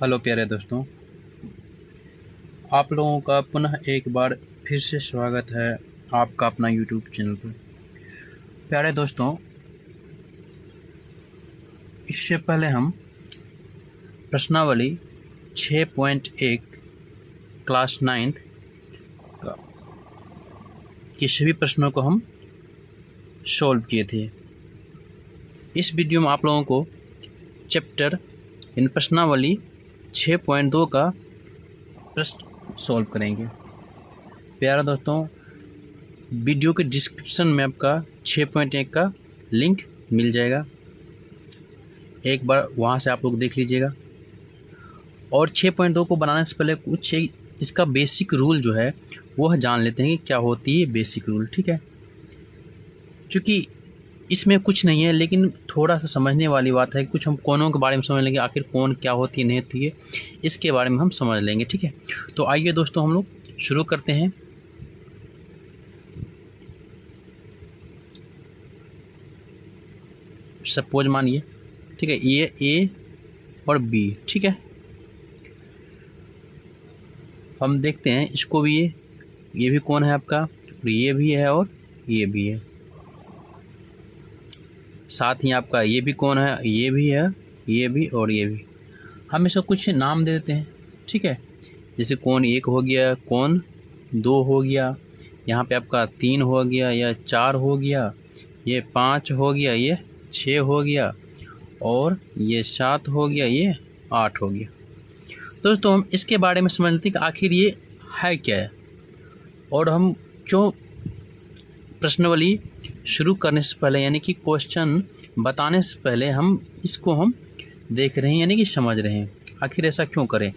Hello प्यारे दोस्तों, आप लोगों का पुनः एक बार फिर से स्वागत है आपका अपना यूट्यूब चैनल पर। प्यारे दोस्तों, इससे पहले हम प्रश्नावली 6.1 क्लास 9th के सभी प्रश्नों को हम सॉल्व किए थे। इस वीडियो में आप लोगों को चैप्टर इन प्रश्नावली 6.2 का प्रश्न सॉल्व करेंगे। प्यारे दोस्तों, वीडियो के डिस्क्रिप्शन में आपका 6.1 का लिंक मिल जाएगा, एक बार वहां से आप लोग देख लीजिएगा। और 6.2 को बनाने से पहले कुछ इसका बेसिक रूल जो है वह जान लेते हैं कि क्या होती है बेसिक रूल। ठीक है, क्योंकि इसमें कुछ नहीं है लेकिन थोड़ा सा समझने वाली बात है। कुछ हम कोनों के बारे में समझ लेंगे, आखिर कोन क्या होती है नहीं होती है इसके बारे में हम समझ लेंगे। ठीक है, तो आइए दोस्तों हम लोग शुरू करते हैं। सपोज मानिए, ठीक है, ये ए और बी, ठीक है, हम देखते हैं इसको भी। ये भी कोन है आपका, और ये भी है और ये भी है। साथ ही आपका ये भी कोन है, ये भी है, ये भी और ये भी। हम इसको कुछ नाम दे देते हैं। ठीक है, जैसे कोन 1 हो गया, कोन 2 हो गया, यहाँ पे आपका 3 हो गया, या 4 हो गया, ये 5 हो गया, ये 6 हो गया, और ये 7 हो गया, ये 8 हो गया। दोस्तों, हम इसके बारे में समझ लेते हैं कि आखिर ये है क्या है, और हम क्यों प्रश्नावली शुरू करने से पहले यानी कि क्वेश्चन बताने से पहले हम इसको देख रहे हैं यानी कि समझ रहे हैं। आखिर ऐसा क्यों करें?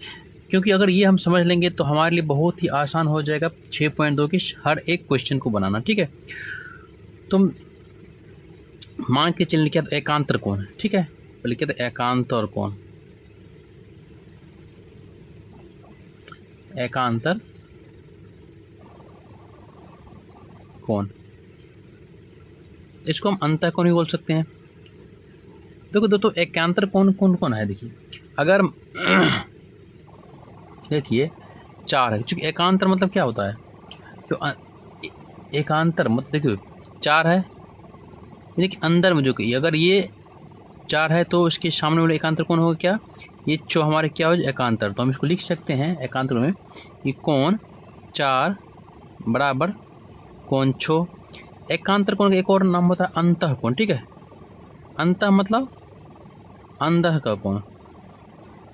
क्योंकि अगर ये हम समझ लेंगे तो हमारे लिए बहुत ही आसान हो जाएगा 6.2 के हर एक क्वेश्चन को बनाना। ठीक है, तो मान के चलिए क्या, तो एकांतर कोण है। ठीक है, पहले क्या था, एकांतर कोण, एकांतर कोण, इसको हम अंतःकोण भी बोल सकते हैं। देखो दोस्तों, एकांतर कोण कौन कौन है? देखिए, अगर देखिए 4 है, क्योंकि एकांतर मतलब क्या होता है, तो एकांतर मतलब देखिए 4 है यानी कि अंदर में जो कि अगर ये 4 है तो इसके सामने वाले एकांतर कोण होगा क्या, ये जो हमारे क्या हो एकांतर। तो हम इसको लिख सकते हैं एकांतर में कि कोण 4 बराबर कोण 6। एकांतर कोण का एक और नाम होता है अंतःकोण। ठीक है, अंतः मतलब अंदर का कोण,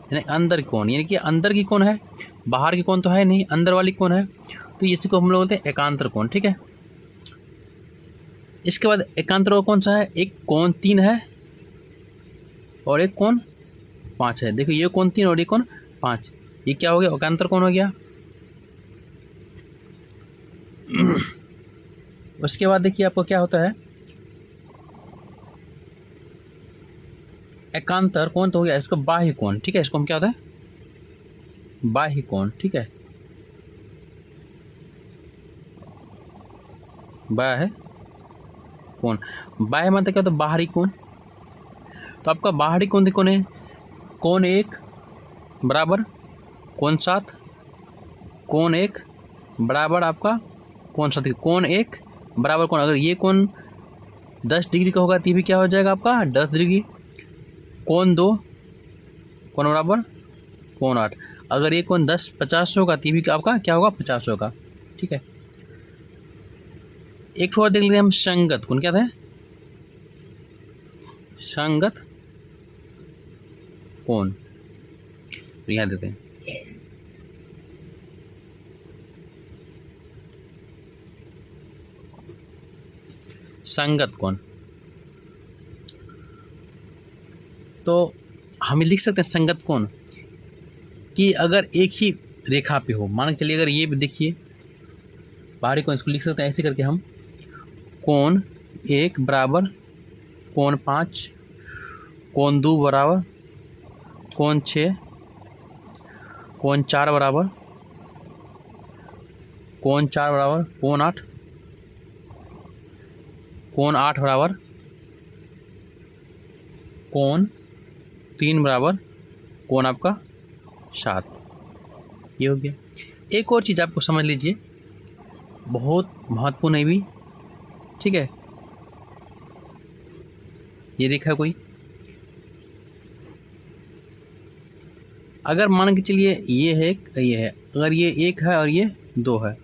यानी अंदर कोण, यानी कि अंदर की कोण है, बाहर की कोण तो है नहीं, अंदर वाली कोण है, तो इसी को हम लोग बोलते हैं एकांतर कोण। ठीक है, इसके बाद एकांतर कोण कौन सा है, एक कोण 3 है और एक कोण 5 है। देखो, ये कोण 3 और ये कोण 5, ये क्या हो गया, एकांतर कोण हो गया। उसके बाद देखिए आपको क्या होता है, एकांतर कोण तो हो गया, इसको बाह्य कोण। ठीक है, इसको हम क्या होता है, बाह्य कोण। ठीक है, बाह्य कोण, बाह्य मतलब क्या होता है, बाहरी कोण। तो आपका बाहरी कोण कौन है, कोण 1 बराबर कोण 7, कोण 1 बराबर आपका कोण 7, कोण 1 बराबर कोण, अगर ये कोण 10 डिग्री का होगा तो ये भी क्या हो जाएगा आपका 10 डिग्री। कोण 2 कोण बराबर कोण 8, अगर ये कोण 50 होगा तो ये भी आपका क्या होगा 50 होगा। ठीक है, एक और देख लेते हैं हम, संगत कोण क्या था, संगत कोण, तो यहाँ देते हैं संगत कोण। तो हम लिख सकते हैं संगत कोण कि अगर एक ही रेखा पे हो, मान के चलिए अगर ये भी देखिए बाहरी कोण, इसको लिख सकते हैं ऐसे करके हम, कोण 1 बराबर कोण 5, कोण 2 बराबर कोण 6, कोण 4 बराबर कोण 8, कोण 8 बराबर कोण 3 बराबर कोण आपका 7, ये हो गया। एक और चीज़ आपको समझ लीजिए, बहुत महत्वपूर्ण है भी, ठीक है। ये रेखा कोई, अगर मान के चलिए ये है, अगर ये 1 है और ये 2 है,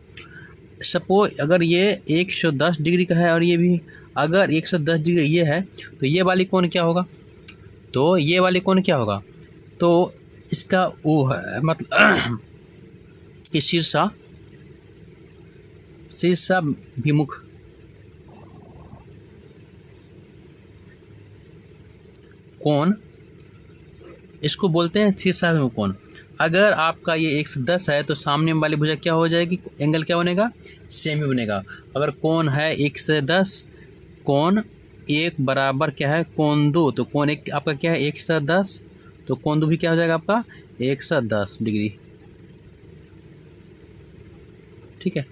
सपोज अगर ये 110 डिग्री का है और ये भी अगर 110 डिग्री ये है, तो ये वाली कोण क्या होगा, तो ये वाली कोण क्या होगा, तो इसका वो है मतलब कि शीर्षाभिमुख कोण, इसको बोलते हैं शीर्षाभिमुख कोण। अगर आपका ये 110 है तो सामने वाली भुजा क्या हो जाएगी, एंगल क्या बनेगा, सेम ही बनेगा। अगर कोण है 110, कोण 1 बराबर क्या है, कोण 2, तो कोण 1 आपका क्या है 110, तो कोण 2 भी क्या हो जाएगा आपका 110 डिग्री, ठीक है।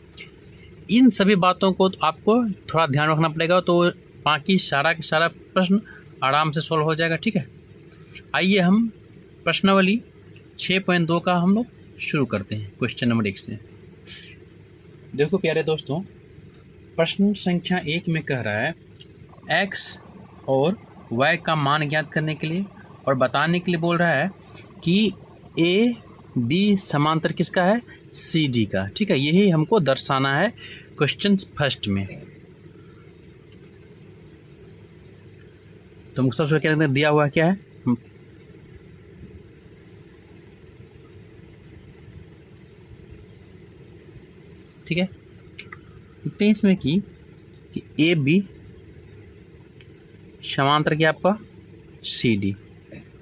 इन सभी बातों को आपको थोड़ा ध्यान रखना पड़ेगा, तो बाकी सारा के सारा प्रश्न आराम से सॉल्व हो जाएगा, ठीक है। आइए हम प्रश्नावली 6.2 का हम लोग शुरू करते हैं क्वेश्चन नंबर 1 से। देखो प्यारे दोस्तों, प्रश्न संख्या 1 में कह रहा है x और y का मान ज्ञात करने के लिए और बताने के लिए बोल रहा है कि ए बी समांतर किसका है, सी डी का, ठीक है। यही हमको दर्शाना है क्वेश्चन फर्स्ट में। तो मुझे सबसे क्या दिया हुआ क्या है, ठीक है। देखते हैं इसमें कि ए बी समांतर क्या आपका सी डी,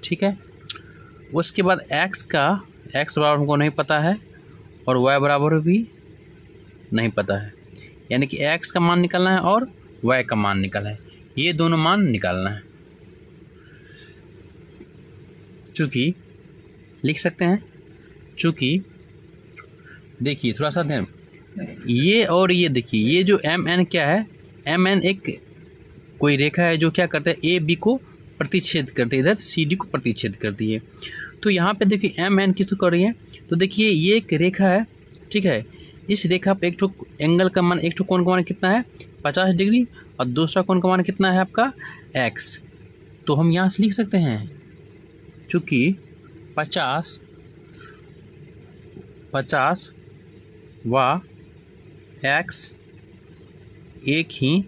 ठीक है। उसके बाद x बराबर हमको नहीं पता है और y बराबर भी नहीं पता है, यानी कि x का मान निकालना है और y का मान निकालना है, ये दोनों मान निकालना है। चूँकि लिख सकते हैं, चूँकि देखिए थोड़ा सा ध्यान, ये और ये देखिए, ये जो एम एन क्या है, एम एन एक कोई रेखा है जो क्या करता है, ए बी को प्रतिच्छेद करती है, इधर सी डी को प्रतिच्छेद करती है। तो यहाँ पे देखिए एम एन किसको कर रही है, तो देखिए ये एक रेखा है, ठीक है। इस रेखा पे एक ठो एंगल का मान, एक ठो कोण का मान कितना है 50 डिग्री और दूसरा कोण का मान कितना है आपका x। तो हम यहाँ से लिख सकते हैं, चूँकि 50 व x एक ही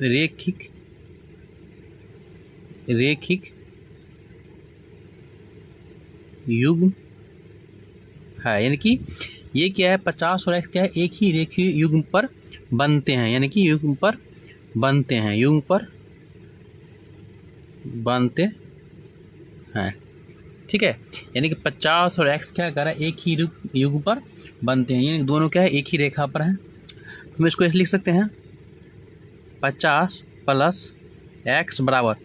रैखिक युग्म है, यानी कि ये क्या है 50 और x क्या है, एक ही रेखीय युग्म पर बनते हैं, यानी कि युग्म पर बनते हैं, ठीक है। यानी कि 50 और x क्या कर रहा है, एक ही युग्म पर बनते हैं, यानी दोनों क्या है एक ही रेखा पर हैं। तो हम इसको ऐसे लिख सकते हैं 50 + x बराबर,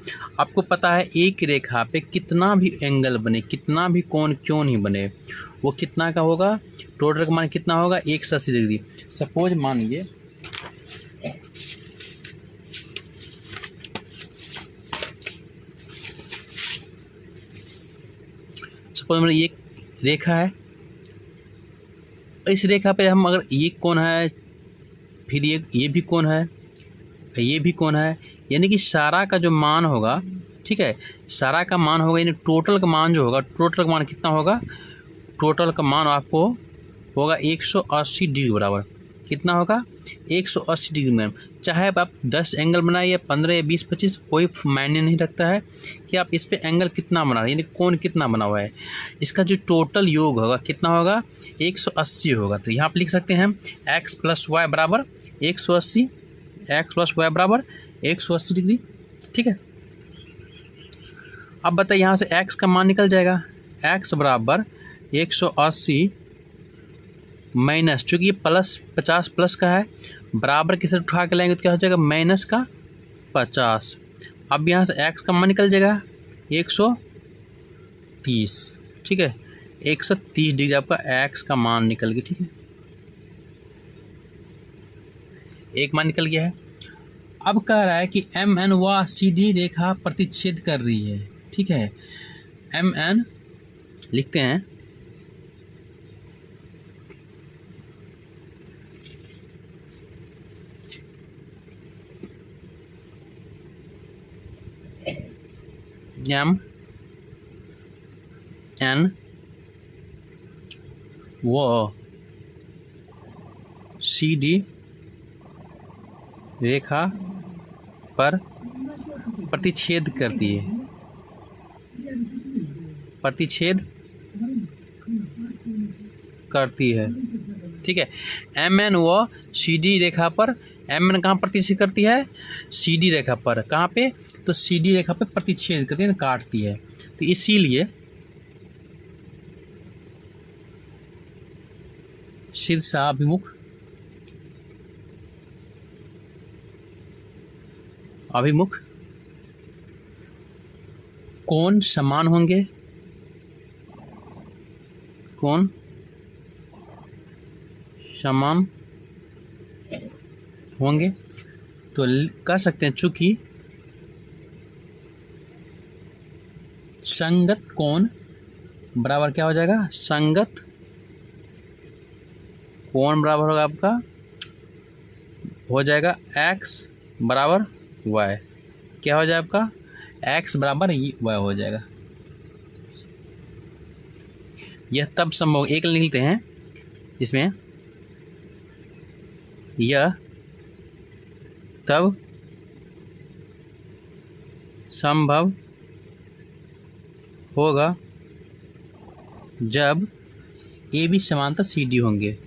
आपको पता है एक रेखा पे कितना भी एंगल बने, कितना भी कोण क्यों नहीं बने, वो कितना का होगा, टोटल का मान कितना होगा 180 डिग्री। सपोज मान लीजिए ये रेखा है, इस रेखा पे हम अगर ये कोण है, फिर ये भी कोण है, ये भी कोण है, यानी कि सारा का जो मान होगा, ठीक है, सारा का मान होगा, यानी टोटल का मान जो होगा, टोटल का मान कितना होगा, टोटल का मान आपको होगा 180 डिग्री बराबर। कितना होगा 180 डिग्री में। चाहे आप 10 एंगल बनाए या 15 या 20 25, कोई मायने नहीं रखता है कि आप इस पे एंगल कितना बना रहे हैं, यानी कोण कितना बना हुआ है, इसका जो टोटल योग होगा कितना होगा 180 होगा। तो यहाँ पर लिख सकते हैं x + y बराबर 180, x + y बराबर 180 डिग्री, ठीक है। अब बताइए यहाँ से x का मान निकल जाएगा, x बराबर 180 माइनस, चूँकि ये +50 प्लस का है, बराबर किसे उठा के लाएंगे तो क्या हो जाएगा -50। अब यहाँ से x का मान निकल जाएगा 130, ठीक है, 130 डिग्री आपका x का मान निकल गया, ठीक है, एक मान निकल गया है। अब कह रहा है कि एम एन व सी डी रेखा प्रतिच्छेद कर रही है। ठीक है, एम एन लिखते हैं, एम एन व सी डी रेखा पर प्रतिच्छेद करती है, प्रतिच्छेद करती है। ठीक है, एम एन व सी डी रेखा पर, एम एन कहाँ प्रतिच्छेद करती है? सी डी रेखा पर। कहाँ पे? तो सी डी रेखा पे प्रतिच्छेद करती है, काटती है। तो इसीलिए शीर्षाभिमुख अभिमुख कोण समान होंगे, कोण समान होंगे। तो कह सकते हैं चूंकि संगत कोण बराबर क्या हो जाएगा? संगत कोण बराबर होगा आपका, हो जाएगा x बराबर y। क्या हो जाएगा आपका? x बराबर y हो जाएगा। यह तब संभव, एक लिखते हैं इसमें, यह तब संभव होगा जब ए बी समांतर सी डी होंगे,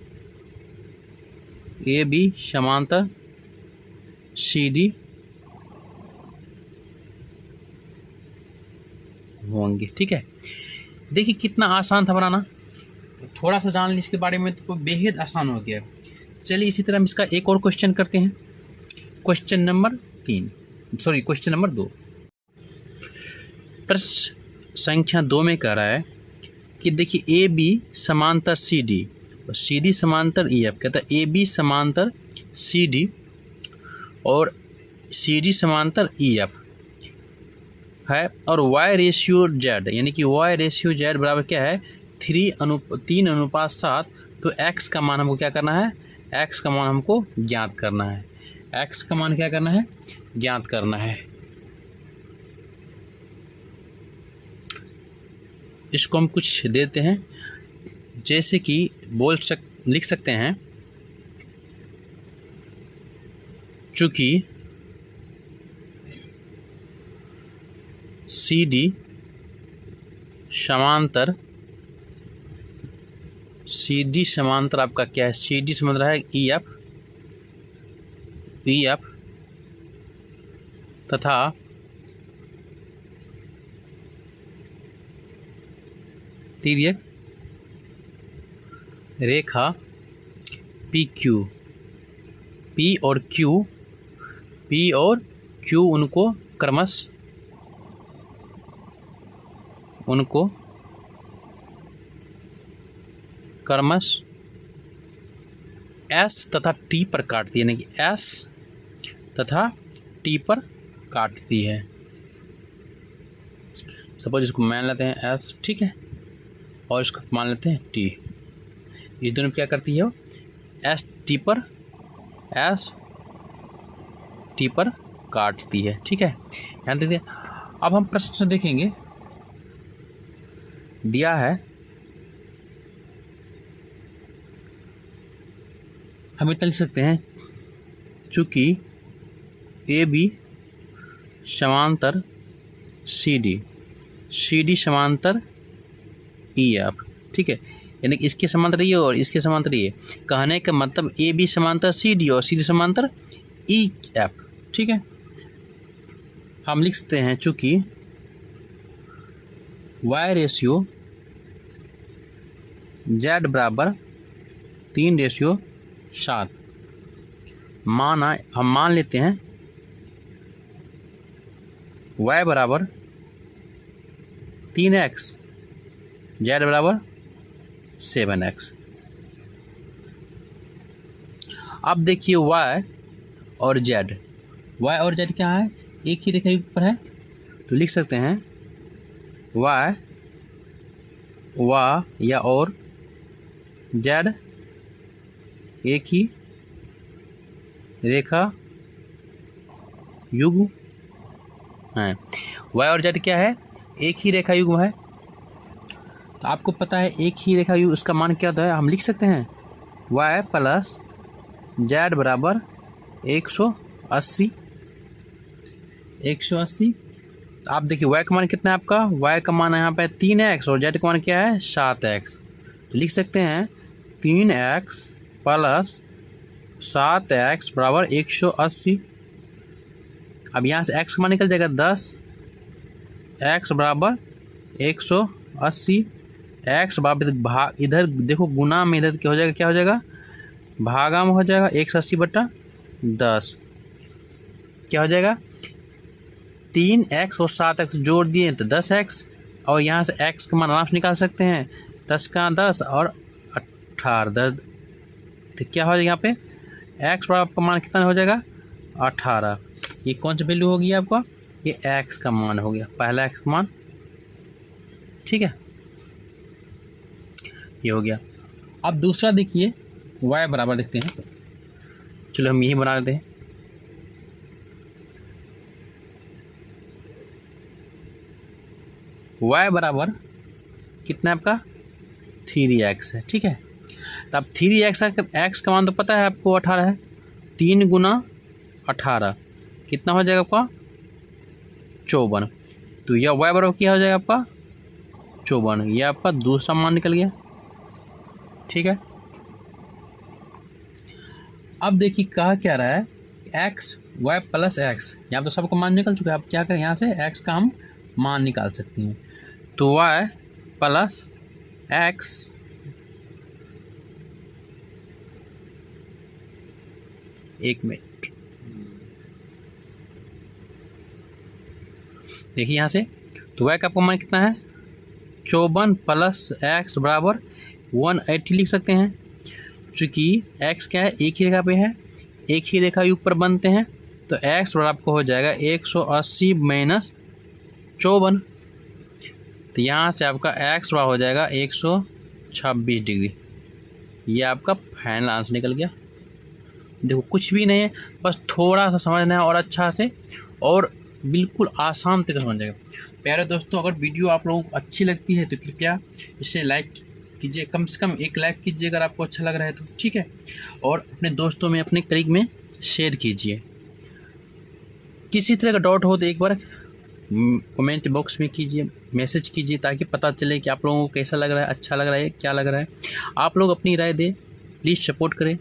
ए बी समांतर सी डी होंगे। ठीक है, देखिए कितना आसान था बनाना, थोड़ा सा जान ली इसके बारे में तो बेहद आसान हो गया। चलिए इसी तरह हम इसका एक और क्वेश्चन करते हैं, क्वेश्चन नंबर 2। प्रश्न संख्या 2 में कह रहा है कि देखिए ए बी समांतर सी डी और सी डी समांतर ई एफ। कहता है ए बी समांतर सी डी और सी डी समांतर ई एफ है, और y रेशियो z, यानी कि y रेशियो z बराबर क्या है? 3:7। तो x का मान हमको क्या करना है? x का मान हमको ज्ञात करना है। x का मान क्या करना है? ज्ञात करना है। इसको हम कुछ देते हैं, जैसे कि लिख सकते हैं, चूँकि सी डी समांतर, सी डी समांतर आपका क्या है? सी डी समांतर है ई एफ तथा तिर्यक रेखा पी क्यू। पी और क्यू उनको क्रमश एस तथा टी पर काटती है, यानी कि एस तथा टी पर काटती है। सपोज इसको मान लेते हैं एस, ठीक है, और इसको मान लेते हैं टी। ये दोनों क्या करती है? वो एस टी पर काटती है। ठीक है, ध्यान दीजिए। अब हम प्रश्न देखेंगे, दिया है हम इतना लिख सकते हैं, चूँकि ए बी समांतर सी डी समांतर ई एफ। ठीक है, यानी कि इसके समांतर ये और इसके समांतर ये। कहने का मतलब ए बी समांतर सी डी और सी डी समांतर ई एफ। ठीक है, हम लिख सकते हैं चूँकि y रेशियो z बराबर 3:7 हम मान लेते हैं y बराबर 3x, z बराबर 7x। अब देखिए y और z y और z क्या है, एक ही रेखा युग पर है, तो लिख सकते हैं y या और z एक ही रेखा युग है। y और z क्या है, एक ही रेखा युग है। तो आपको पता है एक ही रेखा युग, उसका मान क्या होता है, हम लिख सकते हैं y प्लस z बराबर 180। आप देखिए y का मान कितना है आपका, y का मान यहाँ पे 3x और z का मान क्या है 7x। तो लिख सकते हैं 3x प्लस 7x बराबर 180। अब यहाँ से x का मान निकल जाएगा 10, x बराबर 180, x बराबर इधर देखो गुना में इधर क्या हो जाएगा भागा में हो जाएगा 180/10। क्या हो जाएगा 3x और 7x जोड़ दिए तो 10x, और यहाँ से x का मान आराम से निकाल सकते हैं 10 का 10 और 18। तो क्या हो जाएगा यहाँ पे x बराबर का मान कितना हो जाएगा 18। ये कौन सा वैल्यू होगी आपका, ये x का मान हो गया, पहला x का मान। ठीक है, ये हो गया। अब दूसरा देखिए y बराबर देखते हैं, चलो हम यही बना लेते हैं। y बराबर कितना है आपका 3x है। ठीक है, तो अब 3x x का मान तो पता है आपको 18 है, 3 गुना 18 कितना हो जाएगा आपका 54। तो यह y बराबर क्या हो जाएगा आपका 54, यह आपका दूसरा मान निकल गया। ठीक है, अब देखिए कहा क्या रहा है x y प्लस x, यहाँ तो सबका मान निकल चुका है। अब क्या करें, यहाँ से x का हम मान निकाल सकते हैं। तो y प्लस x एक मिनट देखिए यहाँ से, तो y का आपका मान कितना है 54 प्लस x बराबर 180 लिख सकते हैं। चूँकि x क्या है एक ही रेखा पे है, एक ही रेखा युग पर बनते हैं, तो x बराबर आपको हो जाएगा 180 माइनस 54। तो यहाँ से आपका x बराबर हो जाएगा 126 डिग्री। ये आपका फाइनल आंसर निकल गया। देखो कुछ भी नहीं है, बस थोड़ा सा समझना है और अच्छा से, और बिल्कुल आसान तरीके से समझ जाएगा। प्यारे दोस्तों, अगर वीडियो आप लोगों को अच्छी लगती है तो कृपया इसे लाइक कीजिए, कम से कम एक लाइक कीजिए अगर आपको अच्छा लग रहा है तो। ठीक है, और अपने दोस्तों में अपने कलीग में शेयर कीजिए। किसी तरह का डाउट हो तो एक बार कमेंट बॉक्स में कीजिए, मैसेज कीजिए, ताकि पता चले कि आप लोगों को कैसा लग रहा है, अच्छा लग रहा है, क्या लग रहा है। आप लोग अपनी राय दें, प्लीज़ सपोर्ट करें।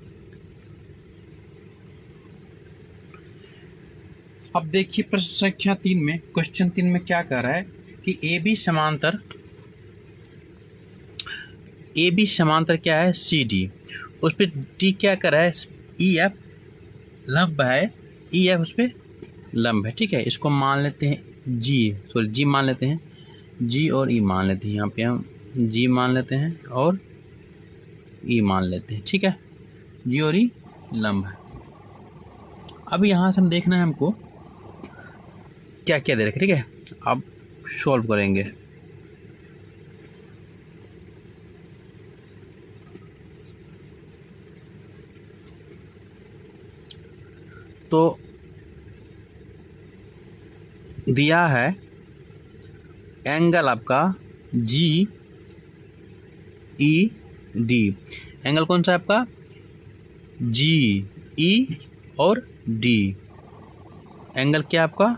अब देखिए प्रश्न संख्या 3 में, क्वेश्चन 3 में क्या कह रहा है कि AB समांतर क्या है CD, उस पर D क्या कर रहा है EF लंब है, EF उस पर लंब है। ठीक है, इसको मान लेते हैं G मान लेते हैं, G और E मान लेते हैं। यहाँ पे हम G मान लेते हैं और E मान लेते हैं। ठीक है, G और E लंब है। अब यहाँ से हम देखना है हमको क्या क्या दे रखा है। ठीक है, अब सॉल्व करेंगे। तो दिया है एंगल आपका GED, एंगल कौन सा है आपका GE और D, एंगल क्या आपका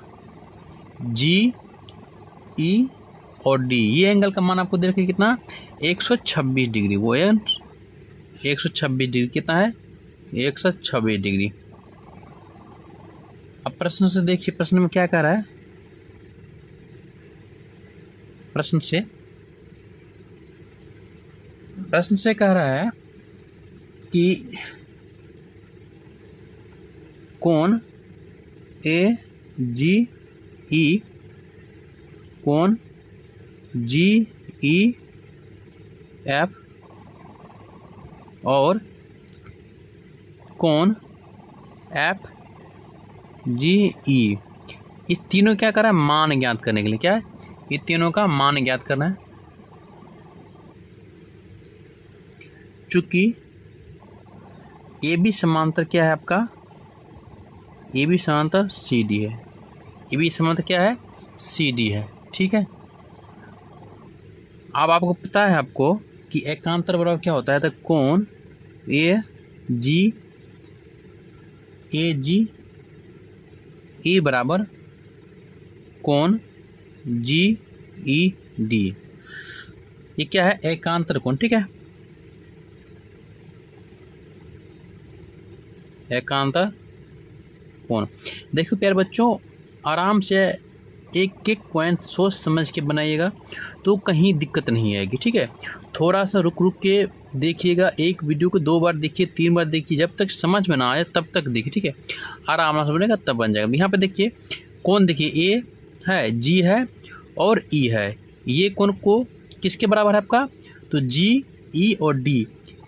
GE और D। ये एंगल का मान आपको दे रखिए कितना 126 डिग्री, वो 126 डिग्री कितना है 126 डिग्री। अब प्रश्न से देखिए, प्रश्न में क्या कह रहा है, प्रश्न से कह रहा है कि कोण AGE, कोण GEF और कोण GE, इस तीनों क्या कर रहा है, मान ज्ञात करने के लिए। क्या है, ये तीनों का मान ज्ञात करना है। चूंकि AB समांतर क्या है आपका, AB समांतर CD है, AB समांतर क्या है, CD है। ठीक है, अब आपको पता है आपको कि एकांतर बराबर क्या होता है, तो कोण AG बराबर कोण GED। ये क्या है, एकांतर कोण। ठीक है, एकांतर कोण। देखो प्यारे बच्चों, आराम से एक एक पॉइंट सोच समझ के बनाइएगा तो कहीं दिक्कत नहीं आएगी। ठीक है, थोड़ा सा रुक रुक के देखिएगा, एक वीडियो को 2 बार देखिए, 3 बार देखिए, जब तक समझ में ना आए तब तक देखिए। ठीक है, आराम से समझेगा तब बन जाएगा। यहाँ पे देखिए कोण, देखिए A है, G है और E है। ये कोण को किसके बराबर है आपका, तो G, E और D,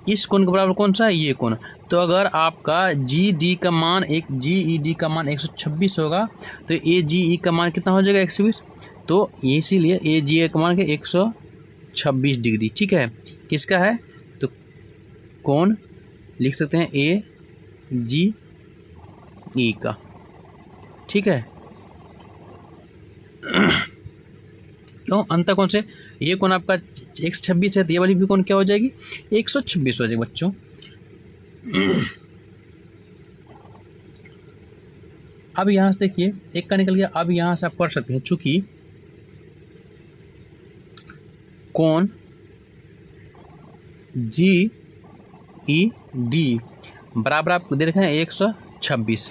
इस कोण के बराबर कौन सा है, ये कोण। तो अगर आपका GD का मान GED का मान 126 होगा तो AGE का मान कितना हो जाएगा, 120। तो इसीलिए AGE का मान के 126 डिग्री। ठीक है, किसका है, तो कोण लिख सकते हैं AGE का। ठीक है, क्यों, अंतर कौन से, ये कोण आपका 126 है तो ये वाली भी कोण क्या हो जाएगी, 126 हो जाएगी बच्चों। अब यहाँ से देखिए एक का निकल गया। अब यहाँ से आप पढ़ सकते हैं, चूंकि कोण GED बराबर आपको दे रखा है 126।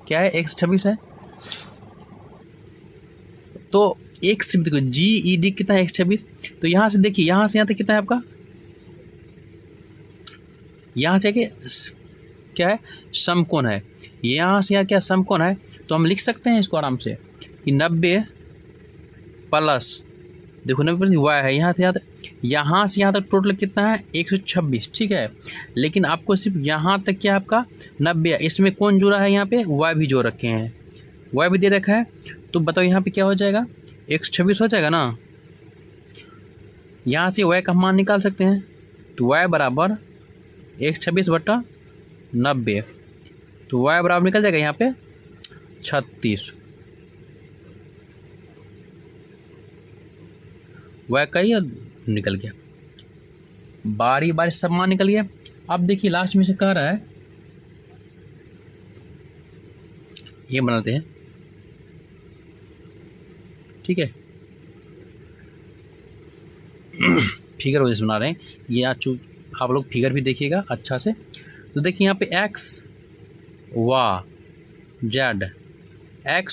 क्या है, 126 है। तो एक से देखो GED कितना है, 126। तो यहाँ से देखिए, यहाँ से यहाँ तक कितना है आपका, यहाँ से क्या है, समकोण है। यहाँ से यहाँ क्या समकोण है, तो हम लिख सकते हैं इसको आराम से कि 90 प्लस, देखो 90 प्लस y है, यहाँ से यहाँ तक टोटल कितना है, 126। ठीक है, लेकिन आपको सिर्फ यहाँ तक क्या है आपका 90 है। इसमें कौन जुड़ा है, यहाँ पे y भी जोड़ रखे हैं, y भी दे रखा है। तो बताओ यहाँ पे क्या हो जाएगा, 126 हो जाएगा ना। यहाँ से y का मान निकाल सकते हैं, तो y बराबर 126/90, तो y बराबर निकल जाएगा यहाँ पे 36। y का ही निकल गया, बारी बारी सब मान निकल गया। अब देखिए लास्ट में से कह रहा है, ये बनाते हैं। ठीक है, फिगर वजह से बना रहे हैं ये, आप लोग फिगर भी देखिएगा अच्छा से। तो देखिए यहाँ पे x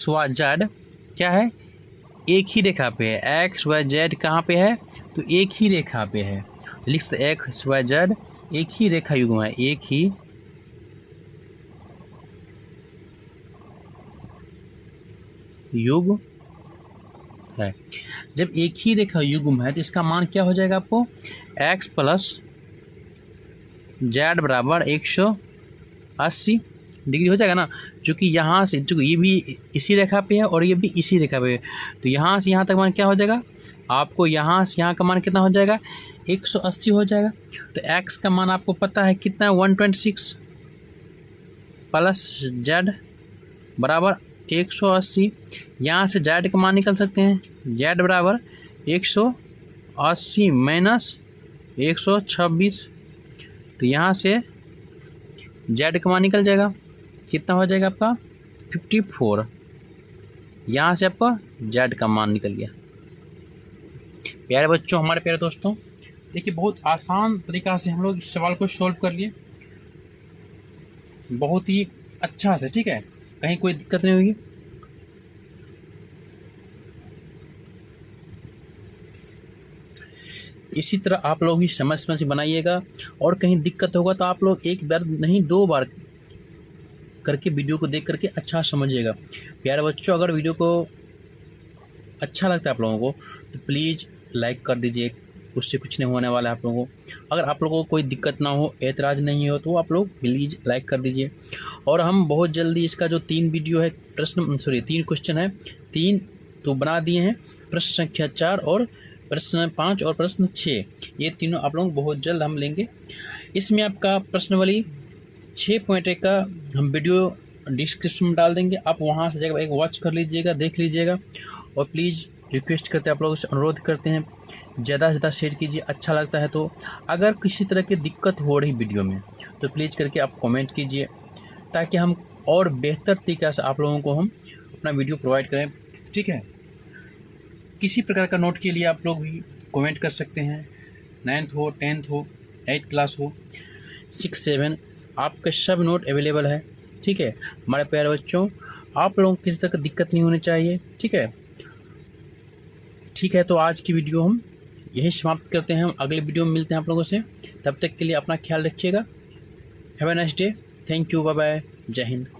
y z क्या है, एक ही रेखा पे है। x y z कहाँ पे है, तो एक ही रेखा पे है। तो लिख सकते x y z एक ही रेखा युग्म है, एक ही युग्म है। जब एक ही रेखा युग्म है तो इसका मान क्या हो जाएगा आपको, x प्लस z बराबर 180 डिग्री हो जाएगा ना। क्योंकि यहाँ से, चूँकि ये भी इसी रेखा पे है और ये भी इसी रेखा पे है, तो यहाँ से यहाँ तक मान क्या हो जाएगा आपको, यहाँ से यहाँ का मान कितना हो जाएगा, 180 हो जाएगा। तो x का मान आपको पता है कितना है, 126 प्लस z बराबर 180। यहाँ से z का मान निकल सकते हैं, z बराबर 180 माइनस 126। तो यहाँ से z का मान निकल जाएगा, कितना हो जाएगा आपका 54। यहाँ से आपका z का मान निकल गया। प्यारे बच्चों, हमारे प्यारे दोस्तों, देखिए बहुत आसान तरीका से हम लोग इस सवाल को सॉल्व कर लिए, बहुत ही अच्छा से। ठीक है, कहीं कोई दिक्कत नहीं होगी। इसी तरह आप लोग भी समझ समझ बनाइएगा, और कहीं दिक्कत होगा तो आप लोग एक बार नहीं 2 बार करके वीडियो को देख करके अच्छा समझिएगा। प्यारे बच्चों, अगर वीडियो को अच्छा लगता है आप लोगों को तो प्लीज़ लाइक कर दीजिए, उससे कुछ नहीं होने वाला है आप लोगों को। अगर आप लोगों को कोई दिक्कत ना हो, ऐतराज़ नहीं हो, तो आप लोग प्लीज़ लाइक कर दीजिए। और हम बहुत जल्दी इसका जो 3 वीडियो है, 3 क्वेश्चन है, 3 तो बना दिए हैं, प्रश्न संख्या 4 और प्रश्न 5 और प्रश्न 6, ये तीनों आप लोग बहुत जल्द हम लेंगे। इसमें आपका प्रश्नावली 6 पॉइंट का हम वीडियो डिस्क्रिप्शन में डाल देंगे, आप वहाँ से जाकर एक वॉच कर लीजिएगा, देख लीजिएगा। और प्लीज़ रिक्वेस्ट करते हैं, आप लोगों से अनुरोध करते हैं, ज़्यादा से ज़्यादा शेयर कीजिए, अच्छा लगता है तो। अगर किसी तरह की दिक्कत हो रही वीडियो में तो प्लीज़ करके आप कमेंट कीजिए, ताकि हम और बेहतर तरीके से आप लोगों को हम अपना वीडियो प्रोवाइड करें, ठीक है। किसी प्रकार का नोट के लिए आप लोग भी कमेंट कर सकते हैं, 9th हो, 10th हो, 8th क्लास हो, 6, 7, आपका सब नोट अवेलेबल है, ठीक है। हमारे प्यारे बच्चों, आप लोगों को किसी तरह की दिक्कत नहीं होनी चाहिए, ठीक है। ठीक है, तो आज की वीडियो हम यही समाप्त करते हैं। हम अगले वीडियो में मिलते हैं आप लोगों से, तब तक के लिए अपना ख्याल रखिएगा। Have a nice day, thank you, bye bye, जय हिंद।